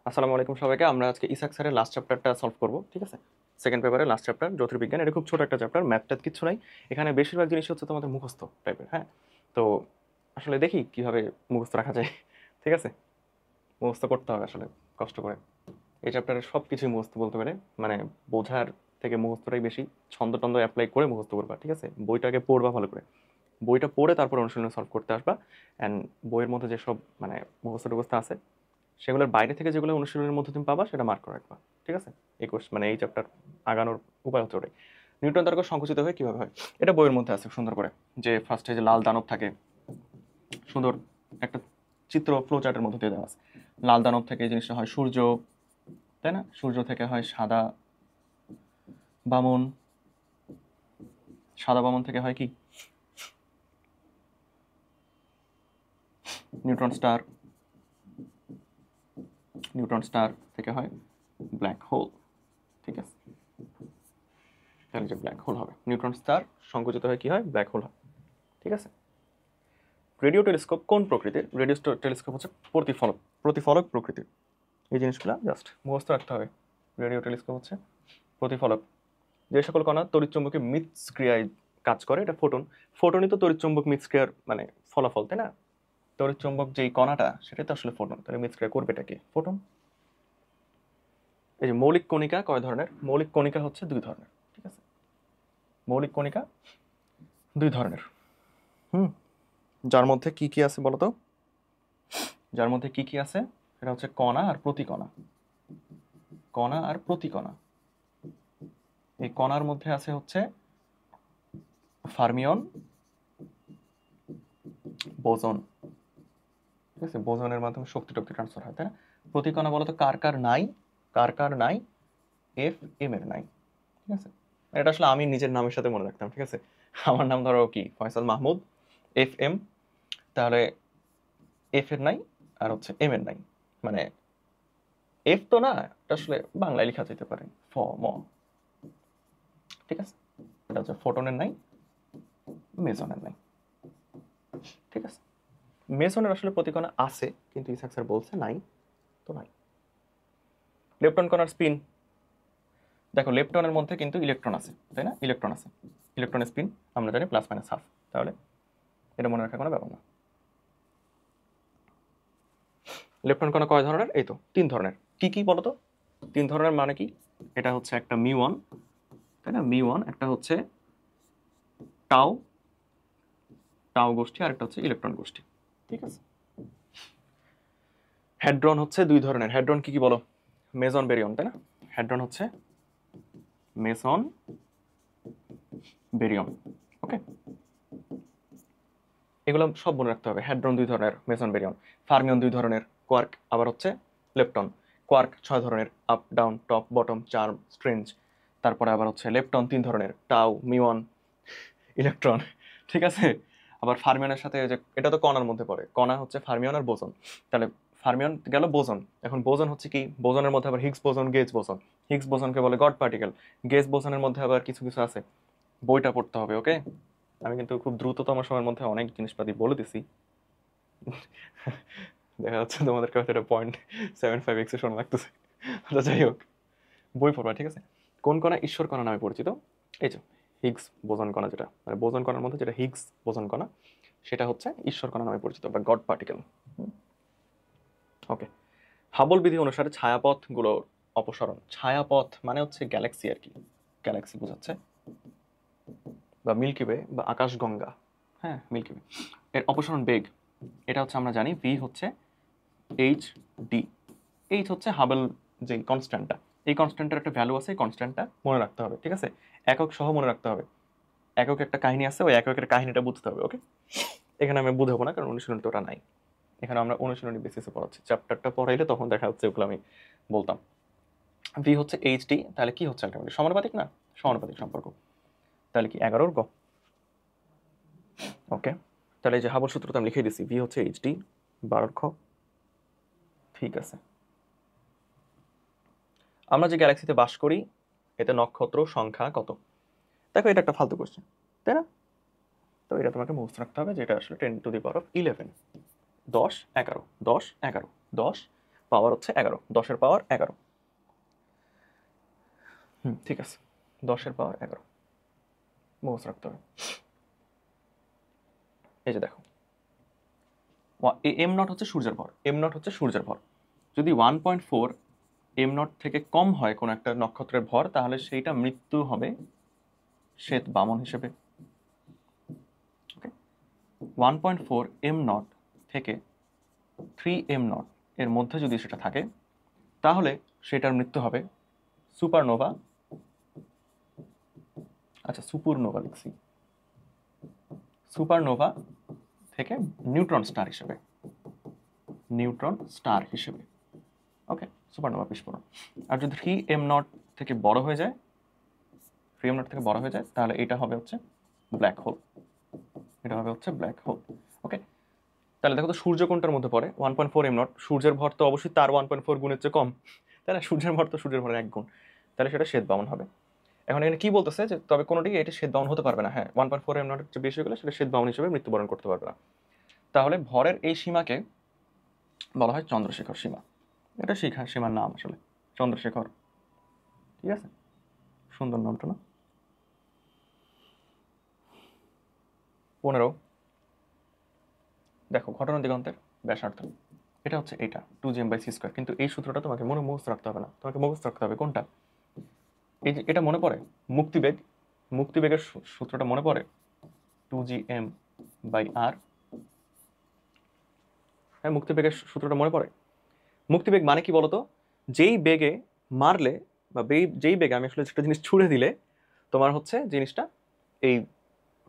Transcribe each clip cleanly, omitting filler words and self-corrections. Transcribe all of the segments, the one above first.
আসসালামু আলাইকুম সবাইকে। আমরা আজকে ইসাক স্যারের লাস্ট চ্যাপ্টারটা সলভ করব, ঠিক আছে? সেকেন্ড পেপারের লাস্ট চ্যাপ্টার জ্যোতির্বিজ্ঞান। এটা খুব ছোট একটা চ্যাপ্টার, ম্যাথ কিচ্ছু নাই এখানে। বেশিরভাগ জিনিস হচ্ছে তোমাদের মুখস্থ টাইপের। হ্যাঁ, তো আসলে দেখি কিভাবে মুখস্থ রাখা যায়। ঠিক আছে, মুখস্থ করতে হবে আসলে কষ্ট করে। এই চ্যাপ্টারের সব কিছুই মুখস্থ বলতে পারে, মানে বোঝার থেকে মুখস্থটাই বেশি। ছন্দ টন্দ অ্যাপ্লাই করে মুখস্থ করবা, ঠিক আছে? বইটাকে পড়বা ভালো করে, বইটা পড়ে তারপর অনুশীলন সলভ করতে আসবা। অ্যান্ড বইয়ের মধ্যে যেসব মানে মুখস্থ টুখস্থ আছে সেগুলোর বাইরে থেকে যেগুলো অনুশীলনের মধ্যে তুমি পাবা সেটা মার্ক করে রাখবা, ঠিক আছে? এই কোর্স মানে এই চ্যাপ্টার আগানোর উপায় হচ্ছে ওটাই। নিউটন তর্ক সংকুচিত হয়ে কিভাবে হয়, এটা বইয়ের মধ্যে আছে সুন্দর করে। যে ফার্স্টে যে লাল দানব থাকে, সুন্দর একটা চিত্র ফ্লো চার্টের মধ্যে দিয়ে দেওয়া আছে। লাল দানব থেকে এই জিনিসটা হয় সূর্য, তাই না? সূর্য থেকে হয় সাদা বামন, সাদা বামন থেকে হয় কি নিউট্রন স্টার, নিউট্রন স্টার থেকে হয় ব্ল্যাক হোল, ঠিক আছে? তাহলে যে ব্ল্যাক হোল হবে, নিউট্রন স্টার সংকুচিত হয়ে কি হয়, ব্ল্যাক হোল হয়, ঠিক আছে? রেডিও টেলিস্কোপ কোন প্রকৃতির? রেডিও টেলিস্কোপ হচ্ছে প্রতিফলক, প্রতিফলক প্রকৃতির। এই জিনিসগুলো জাস্ট মুখস্থ রাখতে হবে। রেডিও টেলিস্কোপ হচ্ছে প্রতিফলক। যে সকল কণা তড়িৎচুম্বকীয় মিথস্ক্রিয়ায় কাজ করে, এটা ফোটন। ফোটনই তো তড়িৎচুম্বক মিথস্ক্রিয়ার মানে ফলাফল, তাই না? তড়িৎচুম্বক যেই কণাটা সেটাই তো আসলে ফোটন, তাহলে মিথস্ক্রিয়া করবে এটাকে ফোটন। এই যে মৌলিক কণিকা কয় ধরনের? মৌলিক কণিকা হচ্ছে দুই ধরনের, ঠিক আছে? মৌলিক কণিকা দুই ধরনের। হুম, যার মধ্যে কি কি আছে বলতো? যার মধ্যে কি কি আছে সেটা হচ্ছে কণা আর প্রতিকণা। কণা আর প্রতিকণা। এই কণার মধ্যে আছে হচ্ছে ফার্মিয়ন, বোজন, ঠিক আছে? বোজনের মাধ্যমে শক্তি টক্তি ট্রান্সফার হয়, তাই না? প্রতিকণা বলতো কার কার নাই, কার কার নাই? এফ এম এর নাই, ঠিক আছে? এটা আসলে আমি নিজের নামের সাথে মনে রাখতাম, ঠিক আছে? আমার নাম ধরো কি ফয়সাল মাহমুদ, এফ এম, তাহলে এফ এর নাই আর হচ্ছে এম এর নাই, মানে এফ তো না, এটা আসলে বাংলায় লেখা যেতে পারে ফ ম, ঠিক আছে? এটা হচ্ছে ফোটনের নাই, মেসনের নাই, ঠিক আছে? মেসনের আসলে প্রতিকণা আছে কিন্তু ইসাক স্যার বলছে নাই, তো নাই। লেপটন কণার স্পিন, দেখো লেপটনের মধ্যে কিন্তু ইলেকট্রন আছে, তাই না? ইলেকট্রন আছে, ইলেকট্রনের স্পিন আমরা জানি প্লাস মাইনাস হাফ, তাহলে এটা মনে রাখার কোনো ব্যাপার না। লেপটন কণা কয় ধরনের? এই তো তিন ধরনের। কি কি বলতো? তিন ধরনের মানে কি? এটা হচ্ছে একটা মিউন, তাই না? মিউন, একটা হচ্ছে টাও, টাও গোষ্ঠী, আর একটা হচ্ছে ইলেকট্রন গোষ্ঠী, ঠিক আছে? হেড্রন হচ্ছে দুই ধরনের। হেড্রন কি কি বলো? মেজন বেরিয়ন, তাই না? হেড্রন হচ্ছে মেসন বেরিয়ন, ওকে? এগুলো সব মনে রাখতে হবে। হেড্রন দুই ধরনের, মেসন বেরিয়ন। ফার্মিয়ন দুই ধরনের, কোয়ার্ক আবার হচ্ছে লেপটন। কোয়ার্ক ছয় ধরনের, up down top bottom charm strange. তারপরে আবার হচ্ছে লেপটন তিন ধরনের, টাও মিউন ইলেকট্রন, ঠিক আছে? আবার ফার্মিয়নের সাথে যে এটা তো কণার মধ্যে পড়ে, কণা হচ্ছে ফার্মিয়ন আর বোজন। তাহলে ফার্মিয়ন গেল, বোজন। এখন বোজন হচ্ছে কি? বোজনের মধ্যে আবার হিগস বোজন, গেজ বোজন। হিগস বোজনকে বলে গড পার্টিকেল। গেজ বোজনের মধ্যে আবার কিছু কিছু আছে, বইটা পড়তে হবে, ওকে? আমি কিন্তু খুব দ্রুততম সময়ের মধ্যে অনেক জিনিসপাতি বলে দিছি। দেখা যাচ্ছে তোমাদের কাছে এটা 0.75 শোনা লাগতেছে। আচ্ছা যাই হোক, বই পড়বা, ঠিক আছে? কোন কণা ঈশ্বর কণা নামে পরিচিত? এই যে হিগস বোজন কণা, যেটা মানে বোজন কণার মধ্যে যেটা হিগস বোজন কণা, সেটা হচ্ছে ঈশ্বর কণা নামে পরিচিত বা গড পার্টিকেল, ওকে? হাবল বিধি অনুসারে ছায়াপথগুলোর অপসরণ, ছায়াপথ মানে হচ্ছে গ্যালাক্সি আর কি, গ্যালাক্সি বোঝাচ্ছে, বা মিল্কি ওয়ে বা আকাশগঙ্গা। হ্যাঁ, মিল্কি ওয়ে এর অপসরণ বেগ, এটা হচ্ছে আমরা জানি ভি হচ্ছে এইচ ডি। এইচ হচ্ছে হাবেল যে কনস্ট্যান্টটা, এই কনস্ট্যান্টের একটা ভ্যালু আছে, এই কনস্ট্যান্টটা মনে রাখতে হবে, ঠিক আছে? একক সহ মনে রাখতে হবে। একক একটা কাহিনী আছে, ওই এককের কাহিনীটা বুঝতে হবে, ওকে? এখানে আমি বুঝাবো না কারণ অনুশীলনীতে ওটা নাই। এখানে আমরা অনুশীলনী বেসিসে পড়াচ্ছি, চ্যাপ্টারটা পড়াইলে তখন দেখা যাচ্ছে ওগুলো আমি বলতাম। ভি হচ্ছে এইচ ডি, তাহলে কি হচ্ছে আলটিমেটলি সমানুপাতিক, না সমানুপাতিক সম্পর্ক। তাহলে কি 11 গ, ওকে? তাহলে এই যে হাবল সূত্রটা আমি লিখে দিছি, ভি হচ্ছে এইচ ডি 12 খ, ঠিক আছে? আমরা যে গ্যালাক্সিতে বাস করি এতে নক্ষত্র সংখ্যা কত? দেখো এটা একটা ফালতু কোশ্চেন, তাই না? তো এটা তোমাকে মুখস্থ রাখতে হবে যে এটা আসলে 10^11, 10, 11, 10, 11, 10, পাওয়ার হচ্ছে 11, 10-এর পাওয়ার 11। ঠিক আছে, 10-এর পাওয়ার 11 মুখস্থ রাখতে হবে। এই যে দেখো, এম নট হচ্ছে সূর্যের ভর, এম নট হচ্ছে সূর্যের ভর। যদি 1.4 এম নট থেকে কম হয় কোনো একটা নক্ষত্রের ভর, তাহলে সেইটা মৃত্যু হবে শ্বেত বামন হিসেবে। ওকে, 1.4 এম নট থেকে 3 এম নট এর মধ্যে যদি সেটা থাকে, তাহলে সেটার মৃত্যু হবে সুপারনোভা। আচ্ছা, সুপারনোভা লিখছি, সুপারনোভা থেকে নিউট্রন স্টার হিসেবে, নিউট্রন স্টার হিসেবে। ওকে, সুপারনোভা বিস্ফোরণ। আর যদি 3 এম নট থেকে বড় হয়ে যায়, 3 এম নট থেকে বড় হয়ে যায়, তাহলে এটা হবে হচ্ছে ব্ল্যাক হোল, এটা হবে হচ্ছে ব্ল্যাক হোল। ওকে, তাহলে দেখো তো সূর্য কোনটার মধ্যে পড়ে? 1.4 এম নট, সূর্যের ভর তো অবশ্যই তার 1.4 গুণের চেয়ে কম, তাই না? সূর্যের ভর তো সূর্যের ভরের 1 গুণ, তাহলে সেটা শ্বেত বামন হবে। এখন এখানে কি বলতেছে যে তবে কোনোটি এটা শ্বেত বামন হতে পারবে না। হ্যাঁ, 1.4 এম নটের চেয়ে বেশি হয়ে গেলে সেটা শ্বেত বামন হিসেবে মৃত্যুবরণ করতে পারবে না। তাহলে ভরের এই সীমাকে বলা হয় চন্দ্রশেখর সীমা। এটা সীমার নাম আসলে চন্দ্রশেখর। ঠিক আছে, সুন্দর নামটা না? 15 দেখো, ঘটনা দিগন্তের ব্যাসার্ধ এটা হচ্ছে এটা 2gm/c²। কিন্তু এই সূত্রটা তোমাকে মুখস্থ রাখতে হবে না, তোমাকে মুখস্থ রাখতে হবে কোনটা? এই যে এটা মনে পড়ে, মুক্তিবেগ, মুক্তিবেগের সূত্রটা মনে পড়ে 2gm/r। হ্যাঁ, মুক্তিবেগের সূত্রটা মনে পড়ে। মুক্তিবেগ মানে কি বলতো? যেই বেগে মারলে বা যেই বেগে আমি আসলে একটা জিনিস ছুড়ে দিলে তোমার হচ্ছে জিনিসটা এই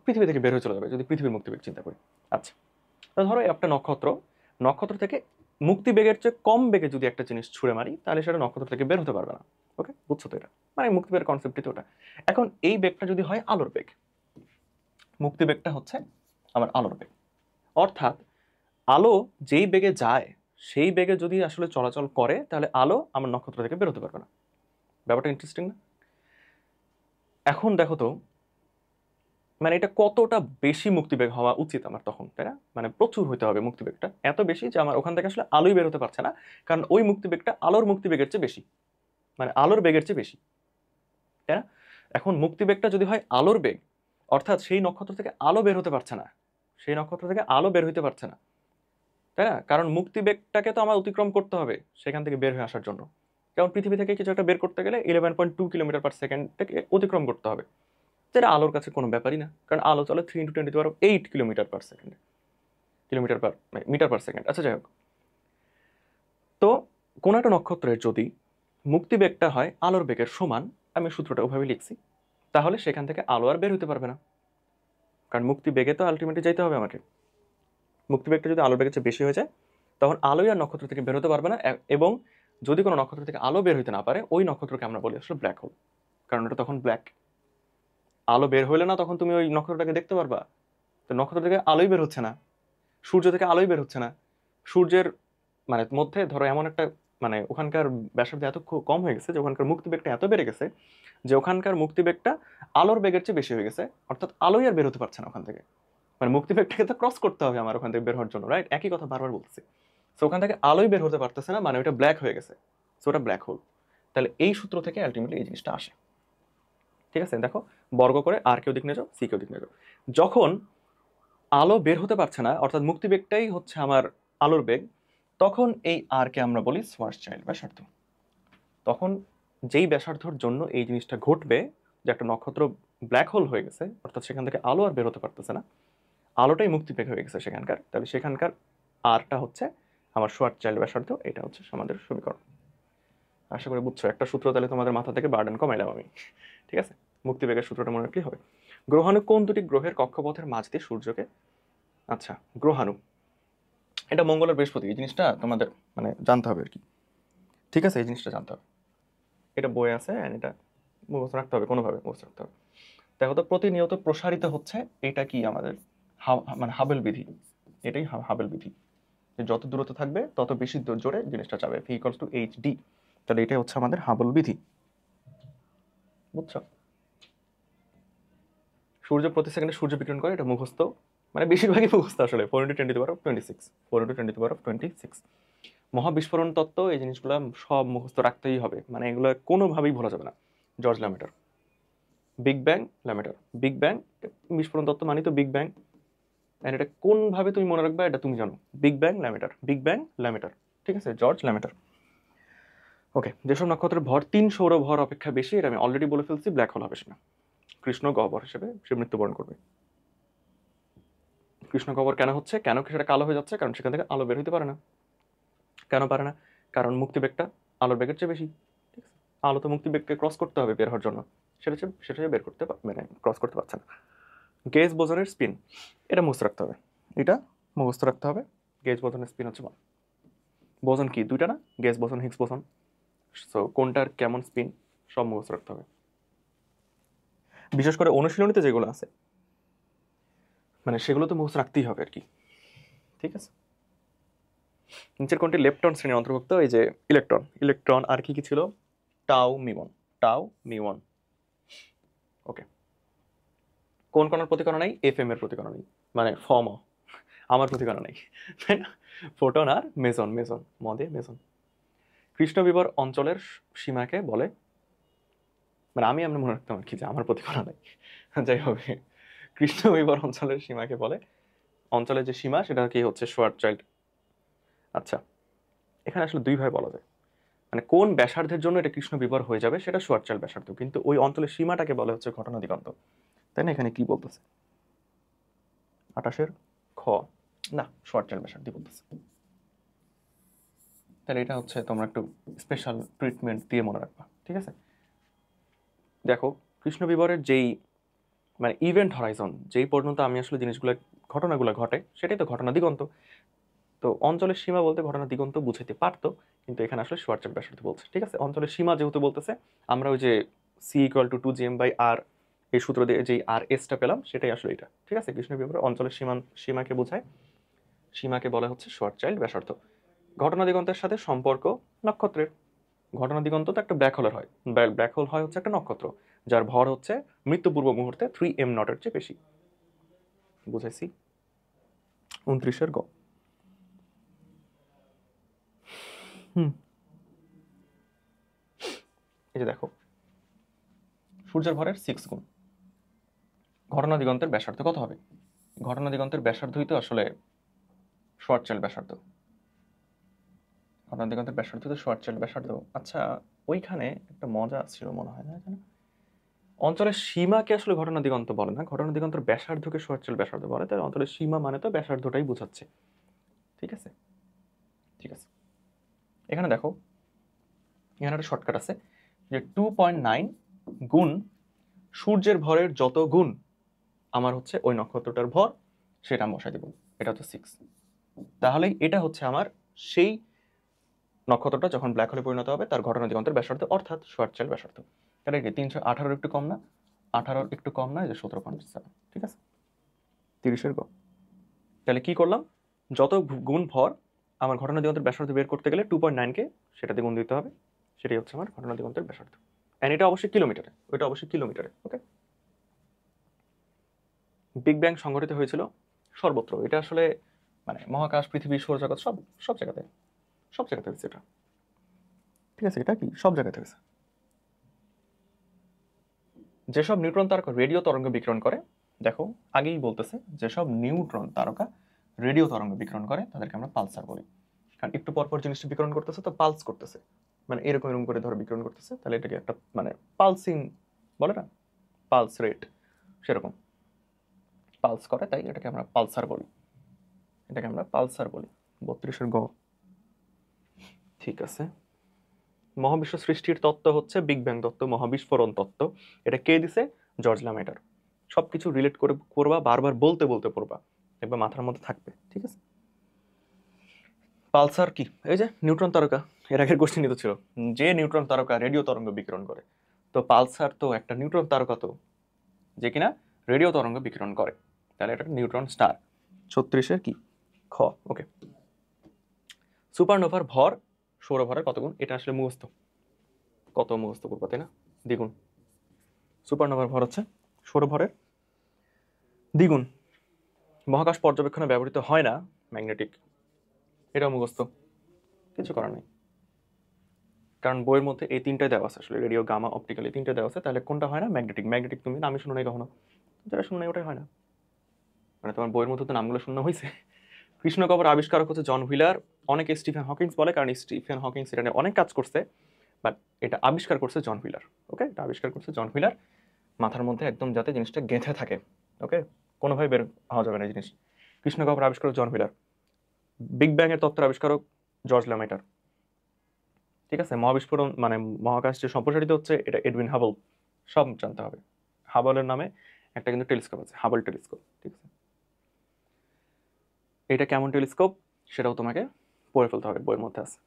পৃথিবী থেকে বের হয়ে চলে যাবে, যদি পৃথিবীর মুক্তিবেগ চিন্তা করি। আচ্ছা, তো ধরো একটা নক্ষত্র থেকে মুক্তিবেগের চেয়ে কম বেগে যদি একটা জিনিস ছুঁড়ে মারি, তাহলে সেটা নক্ষত্র থেকে বের হতে পারবে না। ওকে, বুঝছো তো? এটা মানে মুক্তিবেগের কনসেপ্টই তো ওটা। এখন এই বেগটা যদি হয় আলোর বেগ, মুক্তিবেগটা হচ্ছে আমার আলোর বেগ, অর্থাৎ আলো যেই বেগে যায় সেই বেগে যদি আসলে চলাচল করে, তাহলে আলো আমার নক্ষত্র থেকে বের হতে পারবে না। ব্যাপারটা ইন্টারেস্টিং না? এখন দেখো তো, মানে এটা কতটা বেশি মুক্তিবেগ হওয়া উচিত আমার তখন, তাই না? মানে প্রচুর হইতে হবে মুক্তিবেগটা, এত বেশি যে আমার ওখান থেকে আসলে আলোই বের হতে পারছে না, কারণ ওই মুক্তিবেগটা আলোর মুক্তিবেগের চেয়ে বেশি, মানে আলোর বেগের চেয়ে বেশি, তাই না? এখন মুক্তিবেগটা যদি হয় আলোর বেগ, অর্থাৎ সেই নক্ষত্র থেকে আলো বের হতে পারছে না, সেই নক্ষত্র থেকে আলো বের হইতে পারছে না, তাই না? কারণ মুক্তিবেগটাকে তো আমার অতিক্রম করতে হবে সেখান থেকে বের হয়ে আসার জন্য। কারণ পৃথিবী থেকে কিছু একটা বের করতে গেলে 11.2 কিলোমিটার/সেকেন্ড থেকে অতিক্রম করতে হবে, যেটা আলোর কাছে কোনো ব্যাপারই না, কারণ আলো চলে 3 × 10⁸ কিলোমিটার/সেকেন্ড, মিটার/সেকেন্ড। আচ্ছা, যাই হোক, তো কোন একটা নক্ষত্রের যদি মুক্তিবেগটা হয় আলোর বেগের সমান, আমি সূত্রটা ওভাবে লিখছি, তাহলে সেখান থেকে আলো আর বের হতে পারবে না, কারণ মুক্তিবেগে তো আলটিমেটলি যাইতে হবে আমাকে। মুক্তিবেগটা যদি আলোর বেগের চেয়ে বেশি হয়ে যায়, তখন আলোই আর নক্ষত্র থেকে বের হতে পারবে না, এবং যদি কোনো নক্ষত্র থেকে আলো বের হইতে না পারে, ওই নক্ষত্রকে আমরা বলি আসলে ব্ল্যাক হোল, কারণ এটা তখন ব্ল্যাক। আলো বের হইলে না তখন তুমি ওই নক্ষত্রটাকে দেখতে পারবা, তো নক্ষত্র থেকে আলোই বের হচ্ছে না, সূর্য থেকে আলোই বের হচ্ছে না। সূর্যের মানে মধ্যে ধরো এমন একটা মানে ওখানকার ব্যাসার্ধ এত কম হয়ে গেছে যে ওখানকার মুক্তিবেগটা এত বেড়ে গেছে যে ওখানকার মুক্তিবেগটা আলোর বেগের চেয়ে বেশি হয়ে গেছে, অর্থাৎ আলোই আর বের হতে পারছে না ওখান থেকে। মানে মুক্তিবেগটাকে তো ক্রস করতে হবে আমার ওখান থেকে বের হওয়ার জন্য, রাইট? একই কথা বারবার বলতেছি। সো ওখান থেকে আলোই বের হতে পারতেছে না, মানে ওটা ব্ল্যাক হয়ে গেছে, সো ওটা ব্ল্যাক হোল। তাহলে এই সূত্র থেকে আলটিমেটলি এই জিনিসটা আসে। ঠিক আছে, দেখো, বর্গ করে আর কেউ দিক নিয়ে যাও, সি কেউ দিক নিয়ে যাও। যখন আলো বের হতে পারছে না, অর্থাৎ মুক্তিবেগটাই হচ্ছে আমার আলোর বেগ, তখন এই আর কে আমরা বলি শ্বারচাইল্ড ব্যাসার্ধ। তখন যেই ব্যাসার্ধর জন্য এই জিনিসটা ঘটবে, যে একটা নক্ষত্র ব্ল্যাক হোল হয়ে গেছে, অর্থাৎ সেখান থেকে আলো আর বের হতে পারতেছে না, আলোটাই মুক্তিবেগ হয়ে গেছে সেখানকার, তাহলে সেখানকার আরটা হচ্ছে আমার শ্বারচাইল্ড ব্যাসার্ধ। এটা হচ্ছে আমাদের সমীকরণ। আশা করি বুঝছো, একটা সূত্র তাহলে তোমাদের মাথা থেকে বার্ডেন কমাইলাম আমি। ঠিক আছে, মুক্তিবেগের সূত্রটা মনে রাখলেই হবে। গ্রহাণু কোন দুটি গ্রহের কক্ষপথের মাঝ দিয়ে সূর্যকে, আচ্ছা গ্রহাণু এটা মঙ্গল আর বৃহস্পতি, এই জিনিসটা তোমাদের মানে জানতে হবে আর কি। ঠিক আছে, এই জিনিসটা জানতে হবে, এটা বই আছে, এটা মুখস্থ রাখতে হবে, কোনোভাবে মুখস্থ রাখতে হবে। দেখো তো, প্রতিনিয়ত প্রসারিত হচ্ছে, এটা কি আমাদের মানে হাবেল বিধি, এটাই হাবেল বিধি, যে যত দূরত্ব থাকবে তত বেশি জোরে জিনিসটা যাবে, v = hd। তাহলে এটাই হচ্ছে আমাদের হাবেল বিধি, বুঝছো? সূর্য প্রতি সেকেন্ডে সূর্য বিকিরণ করে, এটা মুখস্থ, মানে বেশিরভাগই মুখস্থ আসলে। 4 × 10⁻26, 4 × 10⁻26। মহাবিস্ফোরণ তত্ত্ব, এই জিনিসগুলো সব মুখস্থ রাখতেই হবে, মানে এগুলো কোনোভাবেই ভোলা যাবে না। George Lemaitre, big bang, Lemaitre, big bang, বিস্ফোরণ তত্ত্ব মানে তো বিগ ব্যাং, এন্ড এটা কোনভাবে তুমি মনে রাখবে এটা তুমি জানো। Big bang Lemaitre, big bang ল্যামেটার, ঠিক আছে, জর্জ ল্যামেটার। ওকে, যেসব নক্ষত্রের ভর 3 সৌর ভর অপেক্ষা বেশি, এটা আমি অলরেডি বলে ফেলছি, ব্ল্যাক হোল হবে সেটা। কৃষ্ণ গহ্বর হিসেবে সে মৃত্যুবরণ করবে। কৃষ্ণ গহ্বর কেন হচ্ছে, কেন সেটা কালো হয়ে যাচ্ছে? কারণ সেখান থেকে আলো বের হতে পারে না। কেন পারে না? কারণ মুক্তিবেগটা আলোর বেগের চেয়ে বেশি, ঠিক আছে। আলো তো মুক্তিবেগকে ক্রস করতে হবে বের হওয়ার জন্য, সেটা বের করতে মানে ক্রস করতে পারছে না। গেজ বোসনের স্পিন, এটা মুখস্থ রাখতে হবে, এটা মুখস্থ রাখতে হবে। গেজ বোসনের স্পিন হচ্ছে 1। বোসন কি? দুইটা না, gauge boson, Higgs boson. So কোনটার কেমন স্পিন সব মুখস্থ রাখতে হবে। বিশেষ করে অনুশীলনীতে যেগুলো আছে মানে সেগুলো তো মুখস্থ রাখতেই হবে আর কি, ঠিক আছে। নিচের কোনটি লেপটন শ্রেণীর অন্তর্ভুক্ত? এই যে ইলেকট্রন, ইলেকট্রন আর কি কি ছিল? Tau muon, tau muon. Okay, কোন কণার প্রতিকণা নেই? এফএম এর প্রতিকণা নেই, মানে ফর্ম আমার প্রতিকণা নেই, তাই না? ফোটন আর মেসন, মেসন মদে মেসন। কৃষ্ণবিবর অঞ্চলের সীমাকে বলে, মানে আমি মনে রাখতাম আর কি যে আমার প্রতিকণা নেই, যাই হবে। কৃষ্ণবিবর অঞ্চলের সীমাকে বলে, অঞ্চলের যে সীমা সেটা কি হচ্ছে? শোয়ারচাইল্ড। আচ্ছা, এখানে আসলে দুই ভাবে বলা যায়, মানে কোন ব্যাসার্ধের জন্য এটা কৃষ্ণ বিবর হয়ে যাবে সেটা শোয়ারচাইল্ড ব্যাসার্ধ, কিন্তু ওই অঞ্চলের সীমাটাকে বলে হচ্ছে ঘটনা দিগন্ত, তাই না? এখানে কি বলতেছে? 28 খ, না শোয়ারচাইল্ড ব্যাসার্ধ বলতেছে। তাহলে এটা হচ্ছে তোমরা একটু স্পেশাল ট্রিটমেন্ট দিয়ে মনে রাখবা, ঠিক আছে। দেখো, কৃষ্ণ বিবরের যেই মানে ইভেন্ট হরাইজন, যেই পর্যন্ত আমি আসলে জিনিসগুলো ঘটনাগুলো ঘটে সেটাই তো ঘটনা দিগন্ত। তো অঞ্চলের সীমা বলতে ঘটনা দিগন্ত বুঝাইতে পারতো, কিন্তু এখানে আসলে শোয়ারচাইল্ড ব্যাসার্ধ বলছে, ঠিক আছে। অঞ্চলের সীমা যেহেতু বলতেছে, আমরা ওই যে C=2gm/r এই সূত্র দিয়ে যেই আর এসটা পেলাম সেটাই আসলে এটা, ঠিক আছে। কৃষ্ণ বিবরে অঞ্চলের সীমাকে বোঝায়, সীমাকে বলা হচ্ছে শোয়ারচাইল্ড ব্যাসার্ধ। ঘটনা দিগন্তের সাথে সম্পর্ক নক্ষত্রের, ঘটনা দিগন্ত তো একটা ব্ল্যাক হোলের হয়, ব্ল্যাক হোল হয় হচ্ছে একটা নক্ষত্র যার ভর হচ্ছে মৃত্যুপূর্ব মুহূর্তে 3m0 চেয়ে বেশি। বুঝাইছি? 29 গ। এই যে দেখো, সূর্যের ভরের 6 গুণ, ঘটনা দিগন্তের ব্যাসার্ধ কত হবে? ঘটনা দিগন্তের ব্যাসার্ধই তো আসলে শর্টচাইল্ড ব্যাসার্ধ, ঘটনা দিগন্তের ব্যাসার্ধ তো শর্টচাইল্ড ব্যাসার্ধ। আচ্ছা, ওইখানে একটা মজা ছিল মনে হয় না এখানে, অঞ্চলের সীমাকে আসলে ঘটনা দিগন্ত বলে না, ঘটনা দিগন্তের ব্যাসার্ধকে শর্টচাইল্ড ব্যাসার্ধ বলে, তাই অঞ্চলের সীমা মানে তো ব্যাসার্ধটাই বোঝাচ্ছে, ঠিক আছে, ঠিক আছে। এখানে দেখো, এখানে একটা শর্টকাট আছে যে 2.9 গুণ সূর্যের ভরের যত গুণ আমার হচ্ছে ওই নক্ষত্রটার ভর, সেটা আমি বসাই দেব, এটা হচ্ছে 6। তাহলেই এটা হচ্ছে আমার সেই নক্ষত্রটা যখন ব্ল্যাক হোলে পরিণত হবে তার ঘটনা দিগন্তের ব্যাসার্ধ, অর্থাৎ শোয়ারচাইল্ড ব্যাসার্ধ। তাহলে কি 318 একটু কম না? 18 একটু কম না, এই যে 17.7, ঠিক আছে, 30 গ। তাহলে কি করলাম? যত গুণ ভর আমার ঘটনা দিগন্তের ব্যাসার্ধ বের করতে গেলে 2.9কে সেটাতে গুণ দিতে হবে, সেটাই হচ্ছে আমার ঘটনা দিগন্তের ব্যাসার্ধ। এন্ড এটা অবশ্যই কিলোমিটারে, ওইটা অবশ্যই কিলোমিটারে। ওকে, বিগ ব্যাং সংঘটিত হয়েছিল সর্বত্র, এটা আসলে মানে মহাকাশ, পৃথিবী, সৌরজগৎ সব সব জায়গাতে, সব জায়গাতে হয়েছে এটা, ঠিক আছে। এটা কি সব জায়গাতে হয়েছে। যেসব নিউট্রন তারকা রেডিও তরঙ্গ বিকিরণ করে, দেখো আগেই বলতেছে যেসব নিউট্রন তারকা রেডিও তরঙ্গ বিকিরণ করে তাদেরকে আমরা পালসার বলি, কারণ একটু পরপর জিনিসটা বিকিরণ করতেছে তো পালস করতেছে, মানে এরকম এরকম করে ধরো বিকিরণ করতেছে, তাহলে এটাকে একটা মানে পালসিং বলে না, পালস রেট, সেরকম পালস করে, তাই এটাকে আমরা পালসার বলি, এটাকে আমরা পালসার বলি। 32 গ, ঠিক আছে। মহাবিশ্ব সৃষ্টির তত্ত্ব হচ্ছে বিগ ব্যাং তত্ত্ব, মহাবিস্ফোরণ তত্ত্ব। এটা কে দিছে? জর্জ ল্যামেটার। সবকিছু রিলেট করে করবা, বারবার বলতে বলতে পড়বা, একবার মাথার মধ্যে থাকবে, ঠিক আছে। পালসার কি? এই যে নিউট্রন তারকা, এর আগের কোশ্চেন তো ছিল যে নিউট্রন তারকা রেডিও তরঙ্গ বিকিরণ করে, তো পালসার তো একটা নিউট্রন তারকা তো, যে কিনা রেডিও তরঙ্গ বিকিরণ করে, তাহলে এটা নিউট্রন স্টার। 36 কি খ। ওকে, সুপারনোভার ভর সৌরভরের কত গুণ? এটা আসলে মুখস্থ, কত মুখস্থ করবো, তাই না? দ্বিগুণ। সুপারনোভার ভর হচ্ছে সৌরভরের দ্বিগুণ। মহাকাশ পর্যবেক্ষণে ব্যবহৃত হয় না ম্যাগনেটিক, এটাও মুখস্থ, কিছু করার নেই, কারণ বইয়ের মধ্যে এই তিনটাই দেওয়া আছে আসলে, রেডিও, গামা, অপটিক্যাল, এই তিনটা দেওয়া আছে। তাহলে কোনটা হয় না? ম্যাগনেটিক। ম্যাগনেটিক তুমি নামই শুনো নাই কখনো, যেটা শুনো নাই ওটাই হয় না। মানে তোমার বইয়ের মধ্যে তো নামগুলো শূন্য হয়েছে। কৃষ্ণগহ্বর আবিষ্কারক হচ্ছে জন হুইলার। অনেকে স্টিফেন হকিংস বলে, কারণ স্টিফেন হকিংস এটা নিয়ে অনেক কাজ করছে, বাট এটা আবিষ্কার করছে জন হুইলার। ওকে, এটা আবিষ্কার করছে জন হুইলার, মাথার মধ্যে একদম যাতে জিনিসটা গেঁথে থাকে। ওকে, কোনোভাবে বের হওয়া যাবে না এই জিনিস। কৃষ্ণগহ্বর আবিষ্কারক জন হুইলার। বিগ ব্যাং এর তত্ত্বের আবিষ্কারক জর্জ ল্যামেটার। ঠিক আছে, মহাবিস্ফোরণ মানে মহাকাশ যে সম্প্রসারিত হচ্ছে এটা এডউইন হাবল। সব জানতে হবে। হাবলের নামে একটা কিন্তু টেলিস্কোপ আছে, হাবল টেলিস্কোপ। ঠিক আছে, এটা কেমন টেলিস্কোপ সেটাও তোমাকে পড়ে ফেলতে হবে, বইয়ের মধ্যে আছে।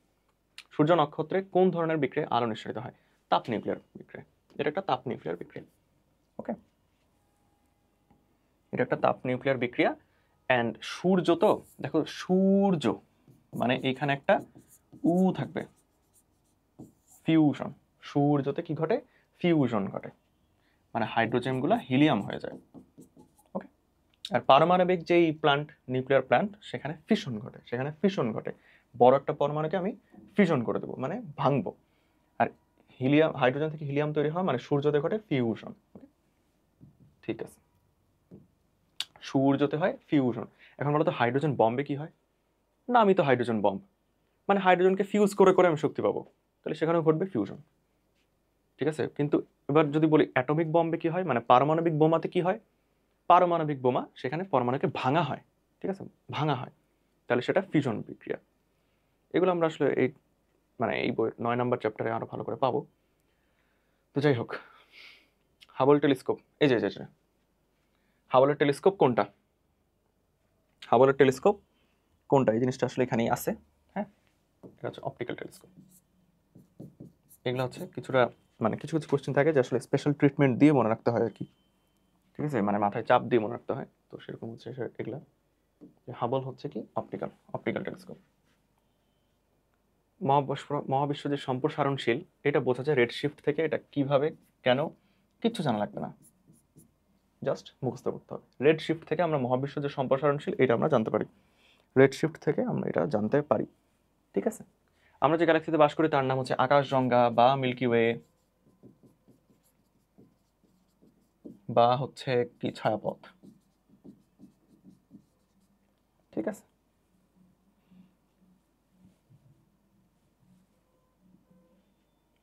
সূর্য নক্ষত্রে কোন ধরনের বিক্রিয়া আলো নিঃসরিত হয়? তাপ নিউক্লিয়ার বিক্রিয়া। এটা একটা তাপ নিউক্লিয়ার বিক্রিয়া। ওকে, এটা একটা তাপ নিউক্লিয়ার বিক্রিয়া। অ্যান্ড সূর্য তো দেখো, সূর্য মানে এইখানে একটা উ থাকবে, ফিউশন। সূর্যতে কি ঘটে? ফিউশন ঘটে, মানে হাইড্রোজেনগুলো হিলিয়াম হয়ে যায়। ওকে, আর পারমাণবিক যেই প্লান্ট, নিউক্লিয়ার প্লান্ট, সেখানে ফিশন ঘটে, সেখানে ফিশন ঘটে। বড় একটা পরমাণুকে আমি ফিশন করে দেবো, মানে ভাঙবো। আর হিলিয়াম, হাইড্রোজেন থেকে হিলিয়াম তৈরি হয়, মানে সূর্যতে ঘটে ফিউশন। ঠিক আছে, সূর্যতে হয় ফিউশন। এখন বলো তো হাইড্রোজেন বম্বে কি হয়? না, আমি তো হাইড্রোজেন বম্ব, মানে হাইড্রোজেনকে ফিউজ করে করে আমি শক্তি পাবো, তাহলে সেখানেও ঘটবে ফিউশন। ঠিক আছে, কিন্তু এবার যদি বলি অ্যাটমিক বম্বে কি হয়, মানে পারমাণবিক বোমাতে কি হয়? পারমাণবিক বোমা, সেখানে পরমাণুকে ভাঙা হয়। ঠিক আছে, ভাঙা হয়, তাহলে সেটা ফিউশন বিক্রিয়া। এগুলো আমরা আসলে এই মানে এই বই 9 নম্বর চ্যাপ্টারে আরো ভালো করে পাবো। তো যাই হোক, হাবল টেলিস্কোপ, এই যে হাবলের টেলিস্কোপ কোনটা? হাবলের টেলিস্কোপ কোনটা, এই জিনিসটা আসলে এখানেই আছে। হ্যাঁ, এটা হচ্ছে অপটিক্যাল টেলিস্কোপ। এগুলো হচ্ছে কিছুটা মানে কিছু কিছু কোশ্চেন থাকে যে আসলে স্পেশাল ট্রিটমেন্ট দিয়ে মনে রাখতে হয় আর কি। ঠিক আছে, মানে মাথায় চাপ দিয়ে মনে রাখতে হয়, তো সেরকম হচ্ছে এগুলা। হাবল হচ্ছে কি অপটিক্যাল, অপটিক্যাল টেলিস্কোপ। মহাবিশ্ব যে সম্প্রসারণশীল, এটা বোঝা যায় রেড শিফট থেকে। এটা কিভাবে, কেন, কিচ্ছু জানা লাগবে না, জাস্ট মুখস্থ করতে হবে। রেড শিফট থেকে আমরা মহাবিশ্ব যে সম্প্রসারণশীল এটা আমরা জানতে পারি, রেড শিফট থেকে আমরা এটা জানতে পারি। ঠিক আছে, আমরা যে গ্যালাক্সিতে বাস করি তার নাম হচ্ছে আকাশগঙ্গা বা মিল্কি ওয়ে, বা হচ্ছে কি ছায়াপথ। ঠিক আছে,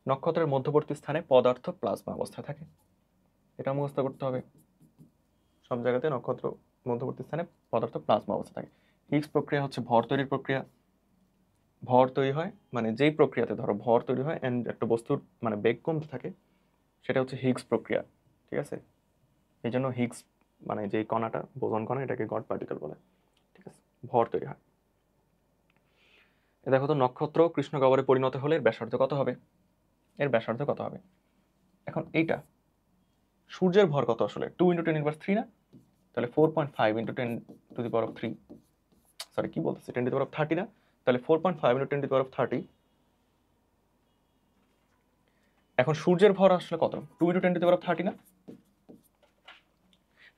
নক্ষত্রের মধ্যবর্তী স্থানে পদার্থ প্লাজমা অবস্থায় থাকে, এটা মুখস্থ করতে হবে। সব জায়গাতে নক্ষত্র মধ্যবর্তী স্থানে পদার্থ প্লাজমা অবস্থা থাকে। হিগস প্রক্রিয়া হচ্ছে ভর তৈরির প্রক্রিয়া। ভর তৈরি হয় মানে যেই প্রক্রিয়াতে ধরো ভর তৈরি হয় অ্যান্ড একটা বস্তুর মানে বেগ কমতে থাকে, সেটা হচ্ছে হিগস প্রক্রিয়া। ঠিক আছে, এই জন্য হিগস মানে যেই কণাটা, বোসন কণা, এটাকে গড পার্টিকেল বলে। ঠিক আছে, ভর তৈরি হয়। দেখো তো, নক্ষত্র কৃষ্ণগহ্বরে পরিণত হলে এর ব্যাসার্ধ কত হবে? এর ব্যাসার্ধ কত হবে? এখন এইটা সূর্যের ভর কত আসলে? 2 × 10⁻³ না? তাহলে 4.5 × 10⁻³ সরি কি বলতেছি, 10⁻30 না? তাহলে 4.5 × 10⁻30। এখন সূর্যের ভর আসলে কত? 2 × 10⁻30 না?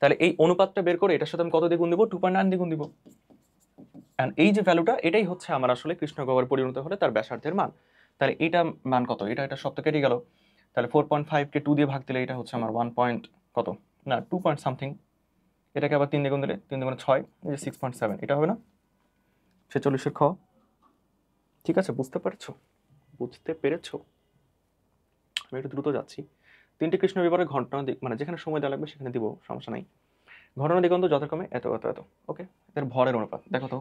তাহলে এই অনুপাতটা বের করে এটার সাথে আমি কত দিয়ে গুণ দিব? 2.9 দিয়ে গুণ দিব। এন্ড এই যে ভ্যালুটা, এটাই হচ্ছে আমার আসলে কৃষ্ণগহ্বরে পরিণত হলে তার ব্যাসার্ধের মান। তাহলে এটা মান কত? এটা সব তো কেটে গেল। তাহলে 4.5 কে 2 দিয়ে ভাগ দিলে এটা হচ্ছে আমার 1 পয়েন্ট কত না 2 পয়েন্ট সামথিং। এটাকে আবার 3 দিয়ে গুণ দিলে 3 2 6, এই যে 6.7, এটা হবে না? 46-এর খ। ঠিক আছে, বুঝতে পারছো? বুঝতে পেরেছো? আমি একটু দ্রুত যাচ্ছি। 3টি কৃষ্ণ বিবরের ঘটনা মানে যেখানে সময় দেওয়া লাগবে সেখানে দিব, সমস্যা নাই। ঘটনা দিগন্ত যথাক্রমে এত এত এত। ওকে, এর ভরের অনুপাত দেখো তো,